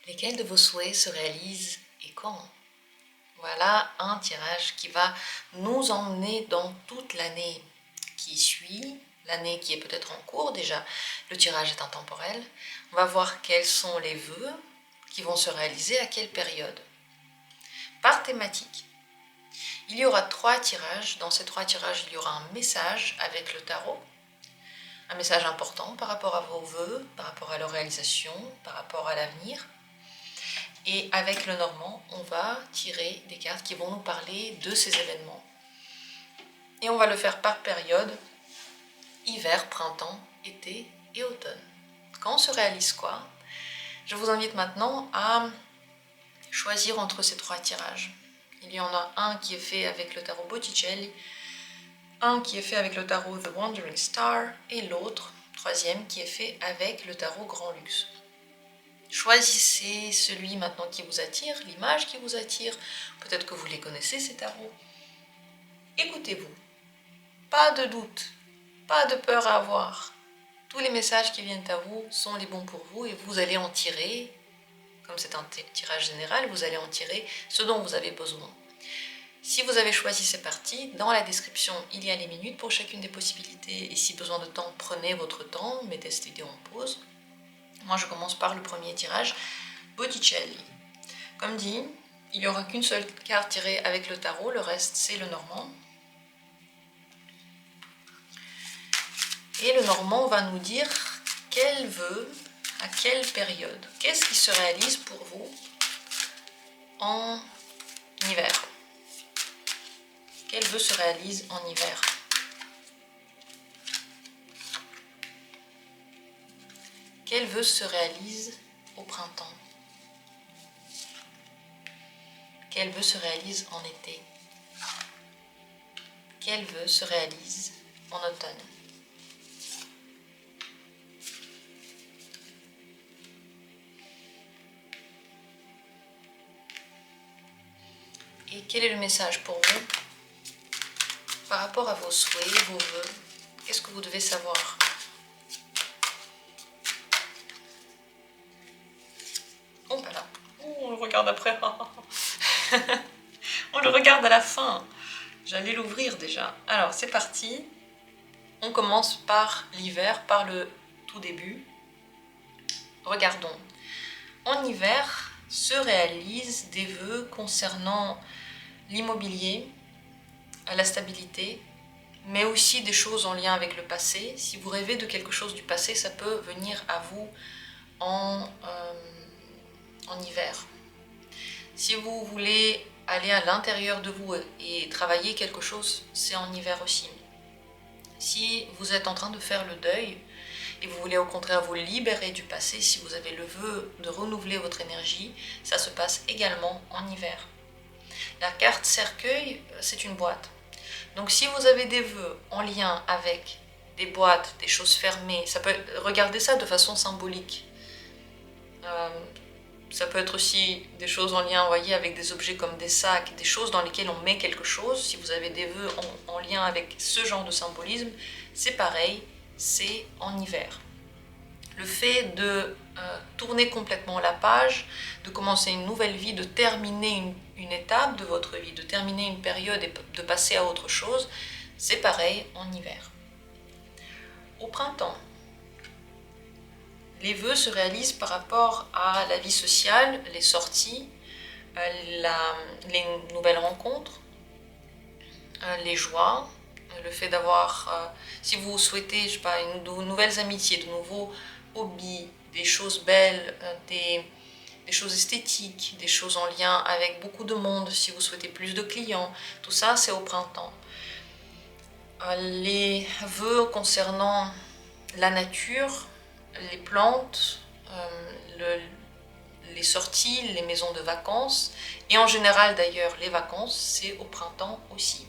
Lesquels de vos souhaits se réalisent et quand? Voilà un tirage qui va nous emmener dans toute l'année qui suit, l'année qui est peut-être en cours déjà. Le tirage est intemporel. On va voir quels sont les vœux qui vont se réaliser à quelle période. Par thématique. Il y aura 3 tirages. Dans ces 3 tirages, il y aura un message avec le tarot. Un message important par rapport à vos vœux, par rapport à leur réalisation, par rapport à l'avenir. Et avec le normand, on va tirer des cartes qui vont nous parler de ces événements. Et on va le faire par période, hiver, printemps, été et automne. Quand se réalise quoi? Je vous invite maintenant à choisir entre ces 3 tirages. Il y en a un qui est fait avec le tarot Botticelli, un qui est fait avec le tarot The Wandering Star et l'autre, troisième, qui est fait avec le tarot Grand Luxe. Choisissez celui maintenant qui vous attire, l'image qui vous attire. Peut-être que vous les connaissez ces tarots. Écoutez-vous. Pas de doute, pas de peur à avoir. Tous les messages qui viennent à vous sont les bons pour vous et vous allez en tirer, comme c'est un tirage général, vous allez en tirer ce dont vous avez besoin. Si vous avez choisi ces parties, dans la description, il y a les minutes pour chacune des possibilités et si besoin de temps, prenez votre temps, mettez cette vidéo en pause. Moi, je commence par le premier tirage, Botticelli. Comme dit, il n'y aura qu'une seule carte tirée avec le tarot, le reste c'est le normand. Et le normand va nous dire quel vœu, à quelle période. Qu'est-ce qui se réalise pour vous en hiver? Quel vœu se réalise en hiver? Quel vœu se réalise au printemps? Quel vœu se réalise en été? Quel vœu se réalise en automne? Et quel est le message pour vous par rapport à vos souhaits, vos vœux? Qu'est-ce que vous devez savoir? Oh bah là, on le regarde après. On le regarde à la fin. J'allais l'ouvrir déjà. Alors c'est parti. On commence par l'hiver, par le tout début. Regardons. En hiver se réalisent des vœux concernant l'immobilier, la stabilité, mais aussi des choses en lien avec le passé. Si vous rêvez de quelque chose du passé, ça peut venir à vous en hiver. Si vous voulez aller à l'intérieur de vous et travailler quelque chose, c'est en hiver aussi. Si vous êtes en train de faire le deuil et vous voulez au contraire vous libérer du passé, si vous avez le vœu de renouveler votre énergie, ça se passe également en hiver. La carte cercueil, c'est une boîte. Donc si vous avez des vœux en lien avec des boîtes, des choses fermées, regardez ça de façon symbolique. Ça peut être aussi des choses en lien, voyez, avec des objets comme des sacs, des choses dans lesquelles on met quelque chose. Si vous avez des vœux en lien avec ce genre de symbolisme, c'est pareil, c'est en hiver. Le fait de tourner complètement la page, de commencer une nouvelle vie, de terminer une étape de votre vie, de terminer une période et de passer à autre chose, c'est pareil en hiver. Au printemps, les vœux se réalisent par rapport à la vie sociale, les sorties, les nouvelles rencontres, les joies, le fait d'avoir, si vous souhaitez, je sais pas, de nouvelles amitiés, de nouveaux hobbies, des choses belles, des choses esthétiques, des choses en lien avec beaucoup de monde, si vous souhaitez plus de clients, tout ça c'est au printemps. Les vœux concernant la nature, les plantes, les sorties, les maisons de vacances, et en général d'ailleurs les vacances, c'est au printemps aussi.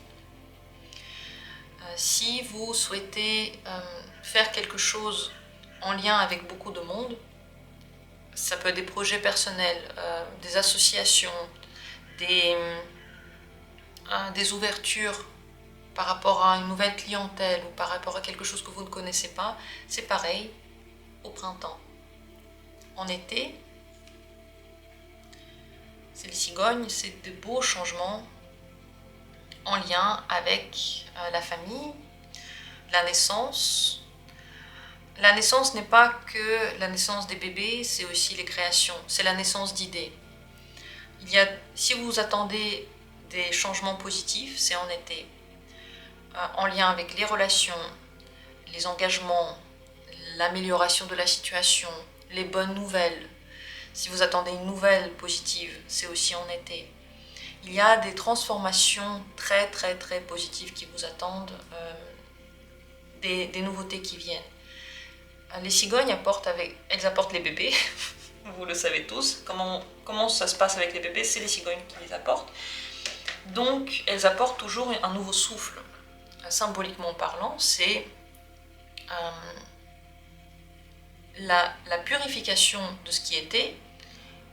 Si vous souhaitez faire quelque chose en lien avec beaucoup de monde, ça peut être des projets personnels, des associations, des ouvertures par rapport à une nouvelle clientèle ou par rapport à quelque chose que vous ne connaissez pas, c'est pareil au printemps. En été, c'est les cigognes, c'est de beaux changements en lien avec la famille, la naissance. La naissance n'est pas que la naissance des bébés, c'est aussi les créations, c'est la naissance d'idées. Si vous attendez des changements positifs, c'est en été, en lien avec les relations, les engagements, l'amélioration de la situation, les bonnes nouvelles. Si vous attendez une nouvelle positive, c'est aussi en été. Il y a des transformations très très très positives qui vous attendent, des nouveautés qui viennent. Les cigognes elles apportent les bébés, vous le savez tous. Comment ça se passe avec les bébés? C'est les cigognes qui les apportent. Donc elles apportent toujours un nouveau souffle. Symboliquement parlant, c'est la purification de ce qui était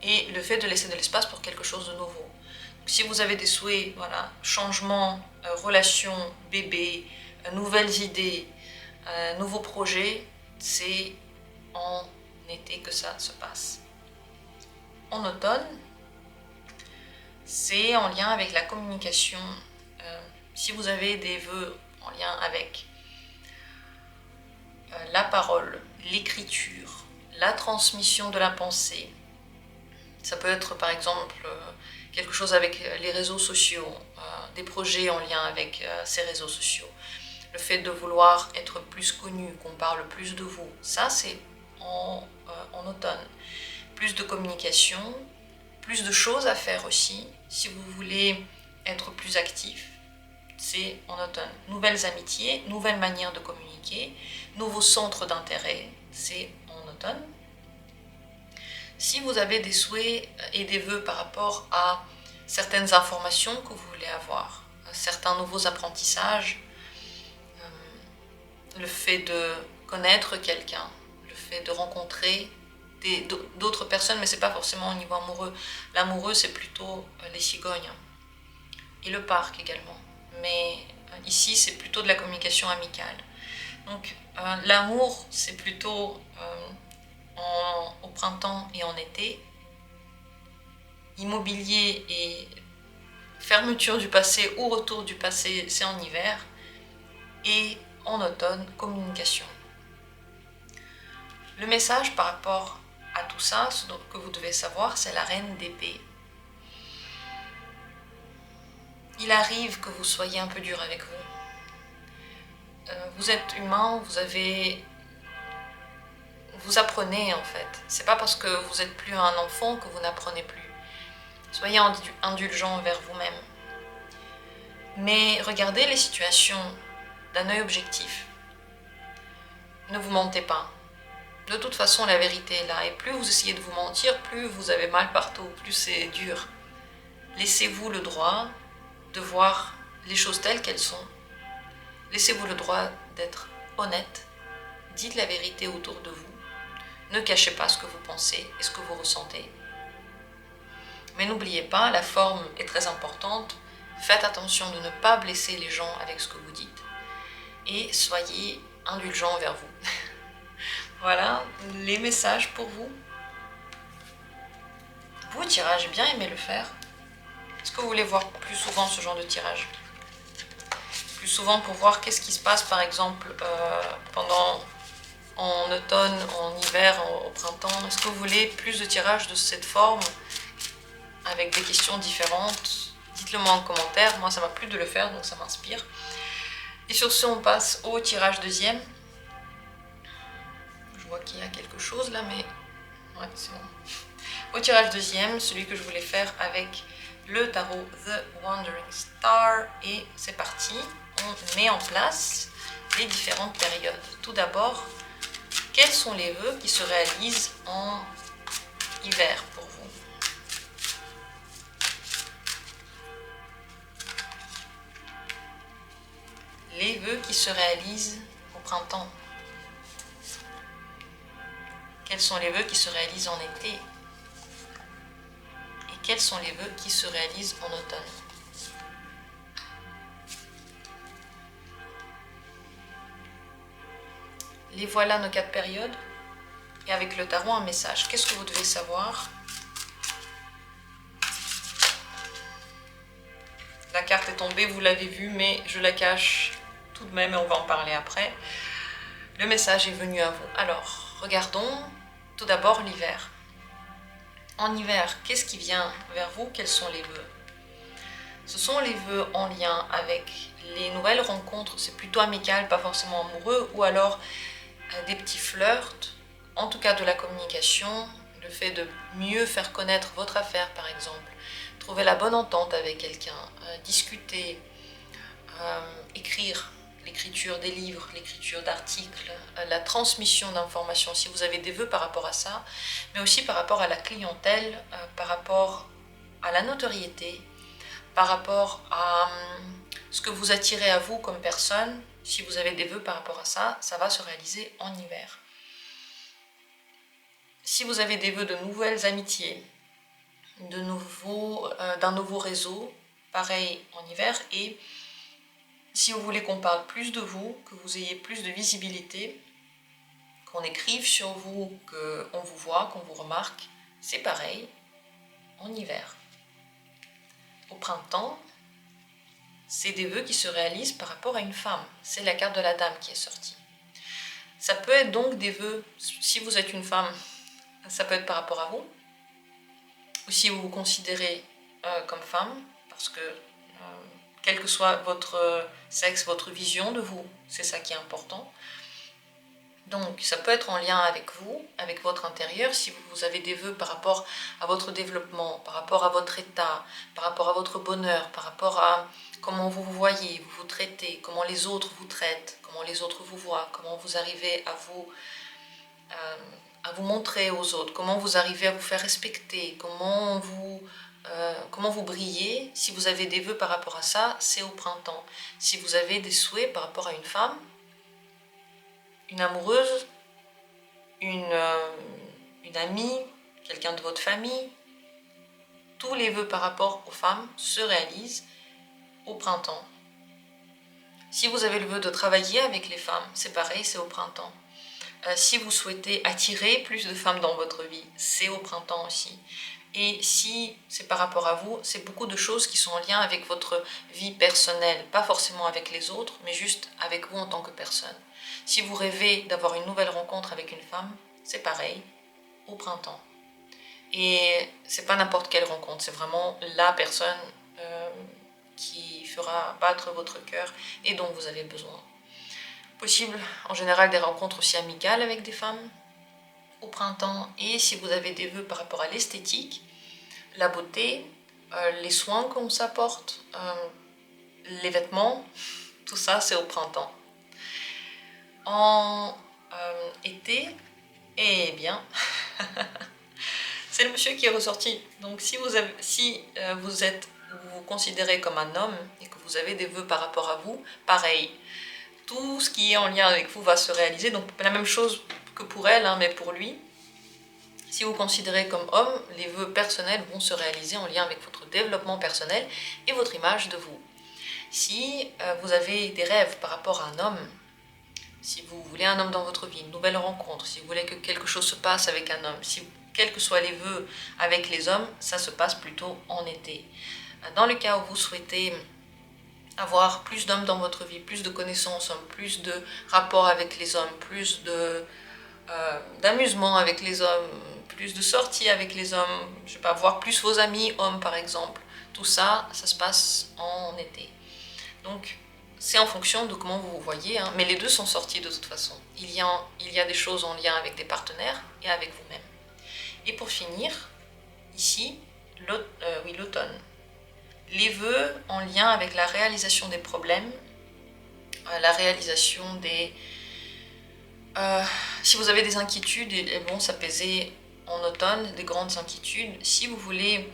et le fait de laisser de l'espace pour quelque chose de nouveau. Donc, si vous avez des souhaits, voilà, changement, relations, bébé, nouvelles idées, nouveaux projets, c'est en été que ça se passe. En automne, c'est en lien avec la communication. Si vous avez des vœux en lien avec la parole, l'écriture, la transmission de la pensée, ça peut être par exemple quelque chose avec les réseaux sociaux, des projets en lien avec ces réseaux sociaux. Le fait de vouloir être plus connu, qu'on parle plus de vous, ça c'est en automne. Plus de communication, plus de choses à faire aussi. Si vous voulez être plus actif, c'est en automne. Nouvelles amitiés, nouvelles manières de communiquer, nouveaux centres d'intérêt, c'est en automne. Si vous avez des souhaits et des vœux par rapport à certaines informations que vous voulez avoir, certains nouveaux apprentissages, le fait de connaître quelqu'un, le fait de rencontrer d'autres personnes, mais c'est pas forcément au niveau amoureux. L'amoureux, c'est plutôt les cigognes et le parc également. Mais ici, c'est plutôt de la communication amicale. Donc, l'amour, c'est plutôt au printemps et en été. Immobilier et fermeture du passé ou retour du passé, c'est en hiver. Et en automne, communication. Le message par rapport à tout ça, ce que vous devez savoir, c'est la reine d'épée. Il arrive que vous soyez un peu dur avec vous. Vous êtes humain, vous apprenez en fait. C'est pas parce que vous êtes plus un enfant que vous n'apprenez plus. Soyez indulgent envers vous-même. Mais regardez les situations d'un œil objectif. Ne vous mentez pas. De toute façon, la vérité est là. Et plus vous essayez de vous mentir, plus vous avez mal partout, plus c'est dur. Laissez-vous le droit de voir les choses telles qu'elles sont. Laissez-vous le droit d'être honnête. Dites la vérité autour de vous. Ne cachez pas ce que vous pensez et ce que vous ressentez. Mais n'oubliez pas, la forme est très importante. Faites attention de ne pas blesser les gens avec ce que vous dites. Et soyez indulgents envers vous. Voilà les messages pour vous. Beau tirage, j'ai bien aimé le faire. Est-ce que vous voulez voir plus souvent ce genre de tirage? Plus souvent pour voir qu'est-ce qui se passe par exemple en automne, en hiver, au printemps. Est-ce que vous voulez plus de tirages de cette forme avec des questions différentes? Dites-le moi en commentaire, moi ça m'a plu de le faire donc ça m'inspire. Et sur ce on passe au tirage deuxième. Je vois qu'il y a quelque chose là mais ouais c'est bon. Au tirage deuxième, celui que je voulais faire avec le tarot The Wandering Star et c'est parti, on met en place les différentes périodes. Tout d'abord, quels sont les vœux qui se réalisent en hiver pour vous? Les vœux qui se réalisent au printemps. Quels sont les vœux qui se réalisent en été? Et quels sont les vœux qui se réalisent en automne? Les voilà nos 4 périodes. Et avec le tarot, un message. Qu'est-ce que vous devez savoir carte est tombée, vous l'avez vue, mais je la cache tout de même et on va en parler après. Le message est venu à vous. Alors, regardons tout d'abord l'hiver. En hiver, qu'est-ce qui vient vers vous? Quels sont les vœux? Ce sont les vœux en lien avec les nouvelles rencontres, c'est plutôt amical, pas forcément amoureux, ou alors des petits flirts, en tout cas de la communication, le fait de mieux faire connaître votre affaire par exemple, trouver la bonne entente avec quelqu'un, discuter, écrire, l'écriture des livres, l'écriture d'articles, la transmission d'informations, si vous avez des vœux par rapport à ça, mais aussi par rapport à la clientèle, par rapport à la notoriété, par rapport à ce que vous attirez à vous comme personne. Si vous avez des vœux par rapport à ça, ça va se réaliser en hiver. Si vous avez des vœux de nouvelles amitiés, d'un nouveau réseau, pareil en hiver. Et si vous voulez qu'on parle plus de vous, que vous ayez plus de visibilité, qu'on écrive sur vous, qu'on vous voit, qu'on vous remarque, c'est pareil en hiver. Au printemps, c'est des vœux qui se réalisent par rapport à une femme. C'est la carte de la dame qui est sortie. Ça peut être donc des vœux, si vous êtes une femme, ça peut être par rapport à vous, ou si vous vous considérez comme femme, parce que quel que soit votre sexe, votre vision de vous, c'est ça qui est important. Donc ça peut être en lien avec vous, avec votre intérieur, si vous avez des vœux par rapport à votre développement, par rapport à votre état, par rapport à votre bonheur, par rapport à comment vous vous voyez, vous vous traitez, comment les autres vous traitent, comment les autres vous voient, comment vous arrivez à vous montrer aux autres, comment vous arrivez à vous faire respecter, comment vous brillez. Si vous avez des vœux par rapport à ça, c'est au printemps. Si vous avez des souhaits par rapport à une femme, une amoureuse, une amie, quelqu'un de votre famille, tous les vœux par rapport aux femmes se réalisent au printemps. Si vous avez le vœu de travailler avec les femmes, c'est pareil, c'est au printemps. Si vous souhaitez attirer plus de femmes dans votre vie, c'est au printemps aussi. Et si c'est par rapport à vous, c'est beaucoup de choses qui sont en lien avec votre vie personnelle, pas forcément avec les autres, mais juste avec vous en tant que personne. Si vous rêvez d'avoir une nouvelle rencontre avec une femme, c'est pareil, au printemps. Et c'est pas n'importe quelle rencontre, c'est vraiment la personne qui fera battre votre cœur et dont vous avez besoin. Possible en général des rencontres aussi amicales avec des femmes au printemps. Et si vous avez des vœux par rapport à l'esthétique, la beauté, les soins qu'on s'apporte, les vêtements, tout ça c'est au printemps. En été, eh bien, c'est le monsieur qui est ressorti. Donc si vous vous considérez comme un homme et que vous avez des vœux par rapport à vous, pareil, tout ce qui est en lien avec vous va se réaliser. Donc la même chose que pour elle, mais pour lui. Si vous considérez comme homme, les vœux personnels vont se réaliser en lien avec votre développement personnel et votre image de vous. Si vous avez des rêves par rapport à un homme, si vous voulez un homme dans votre vie, une nouvelle rencontre, si vous voulez que quelque chose se passe avec un homme, quels que soient les vœux avec les hommes, ça se passe plutôt en été. Dans le cas où vous souhaitez avoir plus d'hommes dans votre vie, plus de connaissances, plus de rapports avec les hommes, plus d'amusement avec les hommes, plus de sorties avec les hommes, je sais pas, voir plus vos amis hommes par exemple, tout ça, ça se passe en été. Donc c'est en fonction de comment vous vous voyez, mais les deux sont sortis de toute façon. Il y a des choses en lien avec des partenaires et avec vous-même. Et pour finir, ici, l'automne. Les vœux en lien avec la réalisation des problèmes, la réalisation des... si vous avez des inquiétudes, elles vont s'apaiser en automne, des grandes inquiétudes. Si vous voulez,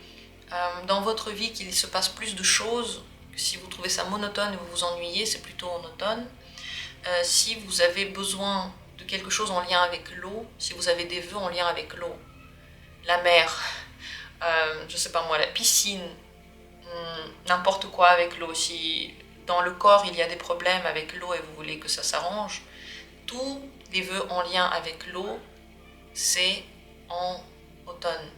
dans votre vie, qu'il se passe plus de choses, si vous trouvez ça monotone et vous vous ennuyez, c'est plutôt en automne. Si vous avez besoin de quelque chose en lien avec l'eau, si vous avez des vœux en lien avec l'eau, la mer, je sais pas moi, la piscine, n'importe quoi avec l'eau, si dans le corps il y a des problèmes avec l'eau et vous voulez que ça s'arrange, tous les vœux en lien avec l'eau, c'est en automne.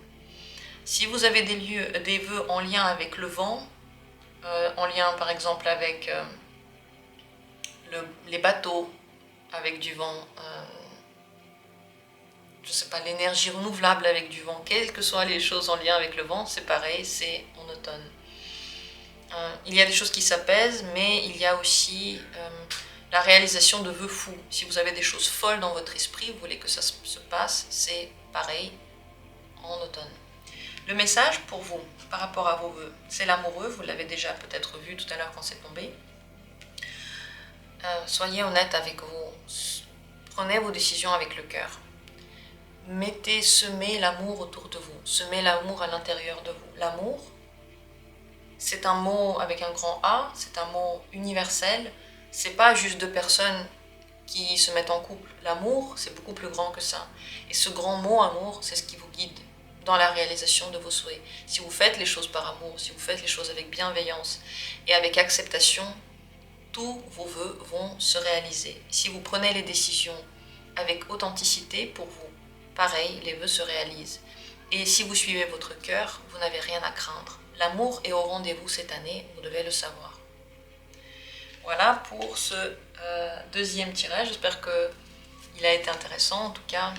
Si vous avez des vœux en lien avec le vent, en lien par exemple avec les bateaux, avec du vent, je sais pas, l'énergie renouvelable avec du vent, quelles que soient les choses en lien avec le vent, c'est pareil, c'est en automne. Il y a des choses qui s'apaisent, mais il y a aussi la réalisation de vœux fous. Si vous avez des choses folles dans votre esprit, vous voulez que ça se passe, c'est pareil en automne. Le message pour vous, par rapport à vos vœux, c'est l'amoureux, vous l'avez déjà peut-être vu tout à l'heure quand c'est tombé. Soyez honnête avec vous, prenez vos décisions avec le cœur. Semez l'amour autour de vous, semez l'amour à l'intérieur de vous. L'amour, c'est un mot avec un grand A, c'est un mot universel, c'est pas juste deux personnes qui se mettent en couple. L'amour, c'est beaucoup plus grand que ça. Et ce grand mot amour, c'est ce qui vous guide dans la réalisation de vos souhaits. Si vous faites les choses par amour, si vous faites les choses avec bienveillance et avec acceptation, tous vos vœux vont se réaliser. Si vous prenez les décisions avec authenticité pour vous, pareil, les vœux se réalisent. Et si vous suivez votre cœur, vous n'avez rien à craindre. L'amour est au rendez-vous cette année, vous devez le savoir. Voilà pour ce deuxième tirage, j'espère qu'il a été intéressant. En tout cas,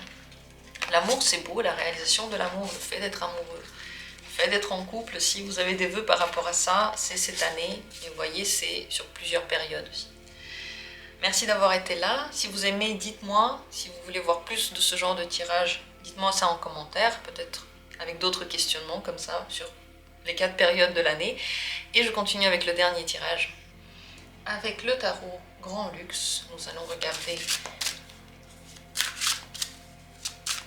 l'amour c'est beau, la réalisation de l'amour, le fait d'être amoureux, le fait d'être en couple. Si vous avez des vœux par rapport à ça, c'est cette année, et vous voyez, c'est sur plusieurs périodes aussi. Merci d'avoir été là. Si vous aimez, dites-moi. Si vous voulez voir plus de ce genre de tirage, dites-moi ça en commentaire, peut-être avec d'autres questionnements comme ça, sur les 4 périodes de l'année. Et je continue avec le dernier tirage. Avec le tarot Grand Luxe, nous allons regarder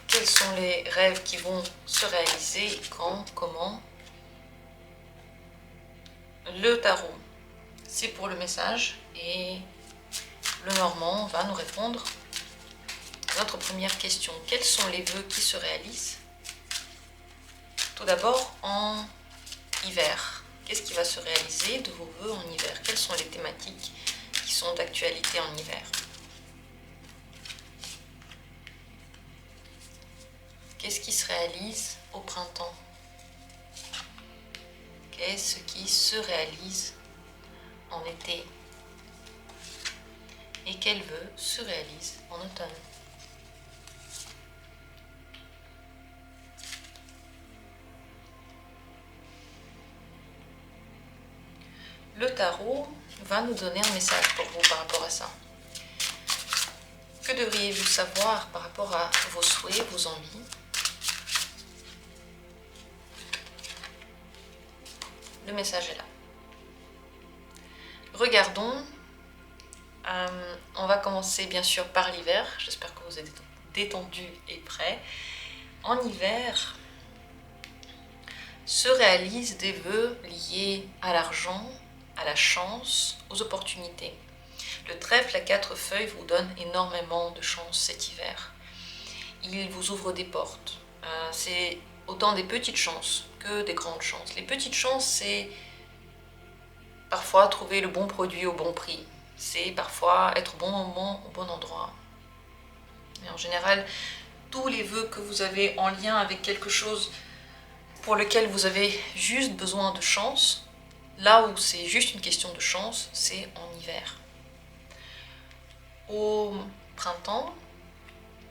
quels sont les rêves qui vont se réaliser, quand, comment. Le tarot, c'est pour le message, et le Normand va nous répondre à notre première question. Quels sont les vœux qui se réalisent? Tout d'abord, en hiver. Qu'est-ce qui va se réaliser de vos vœux en hiver? Quelles sont les thématiques qui sont d'actualité en hiver? Qu'est-ce qui se réalise au printemps? Qu'est-ce qui se réalise en été? Et quels vœux se réalisent en automne? Le tarot va nous donner un message pour vous par rapport à ça. Que devriez-vous savoir par rapport à vos souhaits, vos envies? Le message est là. Regardons. On va commencer bien sûr par l'hiver. J'espère que vous êtes détendus et prêts. En hiver, se réalisent des vœux liés à l'argent, à la chance, aux opportunités. Le trèfle à 4 feuilles vous donne énormément de chance cet hiver. Il vous ouvre des portes. C'est autant des petites chances que des grandes chances. Les petites chances, c'est parfois trouver le bon produit au bon prix. C'est parfois être au bon moment, au bon endroit. Mais en général, tous les vœux que vous avez en lien avec quelque chose pour lequel vous avez juste besoin de chance, là où c'est juste une question de chance, c'est en hiver. Au printemps,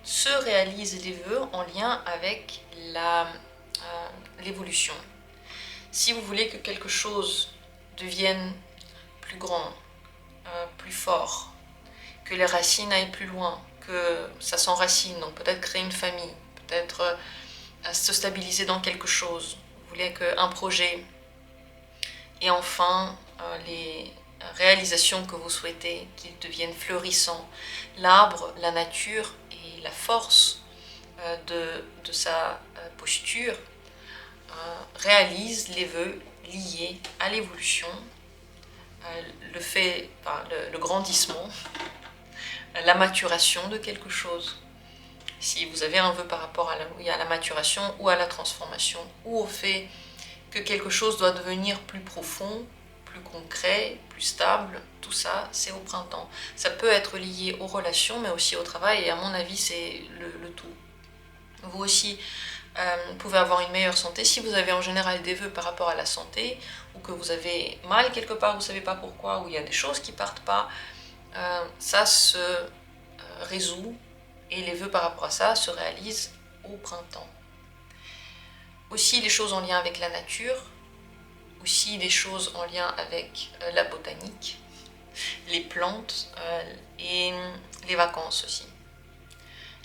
se réalisent les vœux en lien avec l'évolution. Si vous voulez que quelque chose devienne plus grand, plus fort, que les racines aillent plus loin, que ça s'enracine, donc peut-être créer une famille, peut-être se stabiliser dans quelque chose. Vous voulez qu'un projet et enfin les réalisations que vous souhaitez, qu'ils deviennent florissants. L'arbre, la nature et la force de sa posture réalisent les vœux liés à l'évolution, le grandissement, la maturation de quelque chose. Si vous avez un vœu par rapport à la maturation ou à la transformation, ou au fait que quelque chose doit devenir plus profond, plus concret, plus stable, tout ça, c'est au printemps. Ça peut être lié aux relations, mais aussi au travail, et à mon avis, c'est le tout. Vous aussi, Vous pouvez avoir une meilleure santé. Si vous avez en général des vœux par rapport à la santé, ou que vous avez mal quelque part, vous ne savez pas pourquoi, ou il y a des choses qui ne partent pas, ça se résout et les vœux par rapport à ça se réalisent au printemps. Aussi les choses en lien avec la nature, aussi des choses en lien avec la botanique, les plantes et les vacances aussi.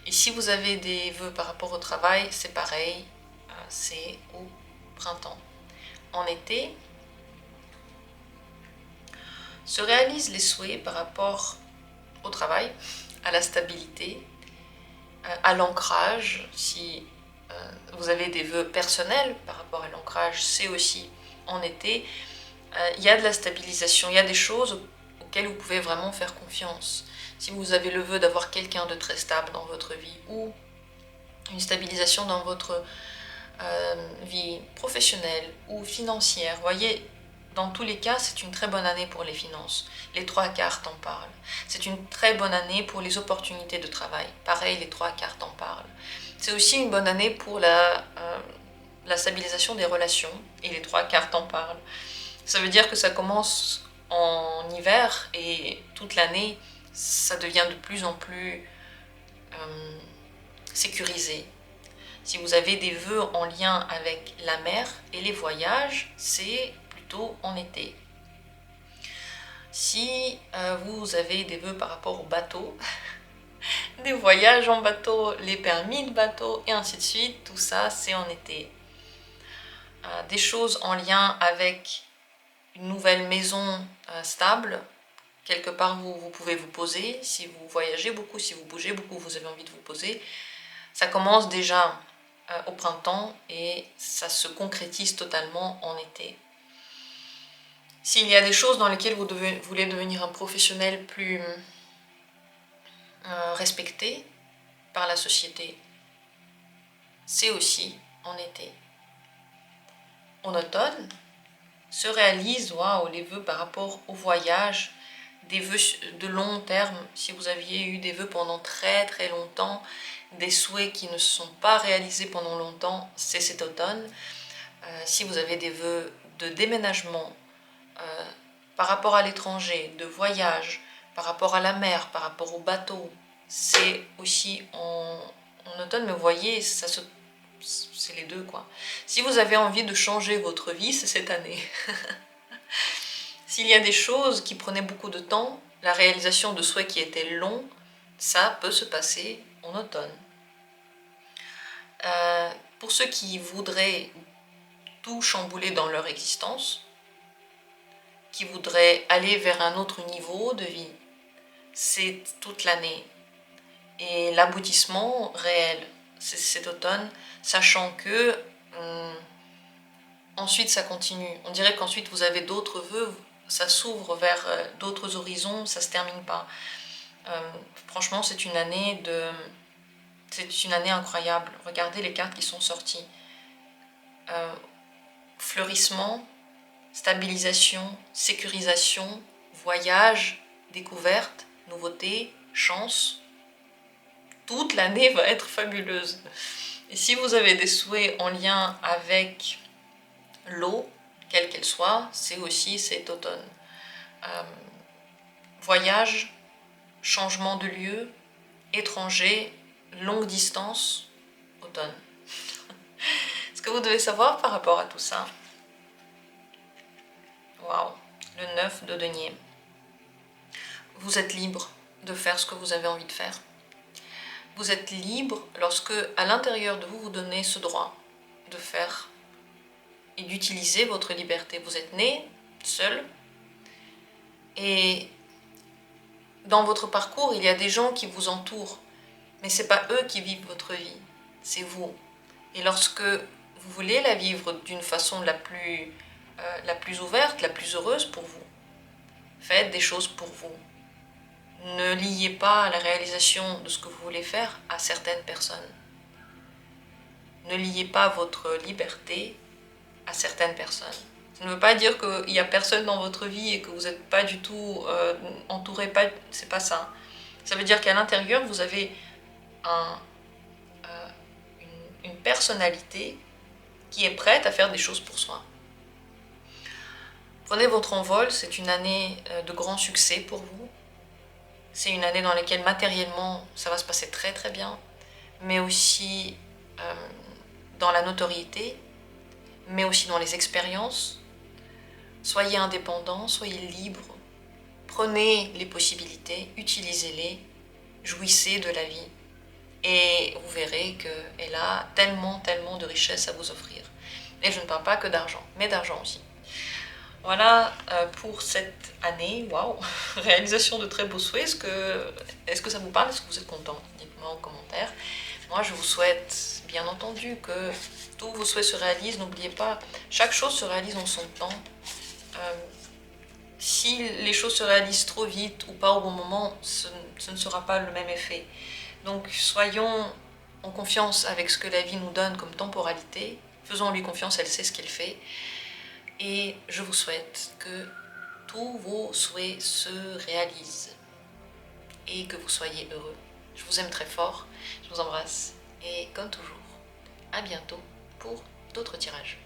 Et si vous avez des vœux par rapport au travail, c'est pareil, c'est au printemps. En été, se réalisent les souhaits par rapport au travail, à la stabilité, à l'ancrage. Si vous avez des vœux personnels par rapport à l'ancrage, c'est aussi en été. Il y a de la stabilisation, il y a des choses auxquelles vous pouvez vraiment faire confiance. Si vous avez le vœu d'avoir quelqu'un de très stable dans votre vie ou une stabilisation dans votre vie professionnelle ou financière, voyez, dans tous les cas, c'est une très bonne année pour les finances. Les 3 cartes en parlent. C'est une très bonne année pour les opportunités de travail. Pareil, les 3 cartes en parlent. C'est aussi une bonne année pour la stabilisation des relations, et les 3 cartes en parlent. Ça veut dire que ça commence en hiver et toute l'année, ça devient de plus en plus sécurisé. Si vous avez des vœux en lien avec la mer et les voyages, c'est plutôt en été. Si vous avez des vœux par rapport au bateau, des voyages en bateau, les permis de bateau et ainsi de suite, tout ça c'est en été. Des choses en lien avec une nouvelle maison stable, quelque part vous pouvez vous poser, si vous voyagez beaucoup, si vous bougez beaucoup, vous avez envie de vous poser, ça commence déjà au printemps et ça se concrétise totalement en été. S'il y a des choses dans lesquelles vous voulez devenir un professionnel plus respecté par la société, c'est aussi en été. En automne, se réalisent les vœux par rapport au voyage, des vœux de long terme. Si vous aviez eu des vœux pendant très très longtemps, des souhaits qui ne se sont pas réalisés pendant longtemps, c'est cet automne. Si vous avez des vœux de déménagement, par rapport à l'étranger, de voyage, par rapport à la mer, par rapport au bateau, c'est aussi en automne, mais vous voyez, c'est les deux quoi. Si vous avez envie de changer votre vie, c'est cette année. S'il y a des choses qui prenaient beaucoup de temps, la réalisation de souhaits qui étaient longs, ça peut se passer en automne. Pour ceux qui voudraient tout chambouler dans leur existence, qui voudraient aller vers un autre niveau de vie, c'est toute l'année. Et l'aboutissement réel, c'est cet automne, sachant que ensuite ça continue. On dirait qu'ensuite vous avez d'autres vœux, ça s'ouvre vers d'autres horizons, ça ne se termine pas. Franchement, c'est une année incroyable. Regardez les cartes qui sont sorties. Fleurissement, stabilisation, sécurisation, voyage, découverte, nouveauté, chance. Toute l'année va être fabuleuse. Et si vous avez des souhaits en lien avec l'eau, quelle qu'elle soit, c'est aussi cet automne. Voyage, changement de lieu, étranger, longue distance, automne. Ce que vous devez savoir par rapport à tout ça, waouh, le 9 de denier. Vous êtes libre de faire ce que vous avez envie de faire. Vous êtes libre lorsque, à l'intérieur de vous, vous donnez ce droit de faire et d'utiliser votre liberté. Vous êtes né seul et dans votre parcours, il y a des gens qui vous entourent, mais ce n'est pas eux qui vivent votre vie, c'est vous. Et lorsque vous voulez la vivre d'une façon la plus ouverte, la plus heureuse pour vous, faites des choses pour vous. Ne liez pas la réalisation de ce que vous voulez faire à certaines personnes. Ne liez pas votre liberté à certaines personnes. Ça ne veut pas dire qu'il n'y a personne dans votre vie et que vous n'êtes pas du tout entouré, c'est pas ça. Ça veut dire qu'à l'intérieur, vous avez une personnalité qui est prête à faire des choses pour soi. Prenez votre envol, c'est une année de grand succès pour vous. C'est une année dans laquelle matériellement ça va se passer très très bien, mais aussi dans la notoriété, mais aussi dans les expériences. Soyez indépendants, soyez libres, prenez les possibilités, utilisez-les, jouissez de la vie. Et vous verrez qu'elle a tellement, tellement de richesses à vous offrir. Et je ne parle pas que d'argent, mais d'argent aussi. Voilà pour cette année. Waouh, réalisation de très beaux souhaits. Est-ce que ça vous parle? Est-ce que vous êtes content? Dites-moi en commentaire. Moi, je vous souhaite, bien entendu, que tous vos souhaits se réalisent. N'oubliez pas, chaque chose se réalise en son temps. Si les choses se réalisent trop vite ou pas au bon moment, ce ne sera pas le même effet. Donc soyons en confiance avec ce que la vie nous donne comme temporalité, faisons-lui confiance, elle sait ce qu'elle fait, et je vous souhaite que tous vos souhaits se réalisent et que vous soyez heureux. Je vous aime très fort, je vous embrasse, et comme toujours, à bientôt pour d'autres tirages.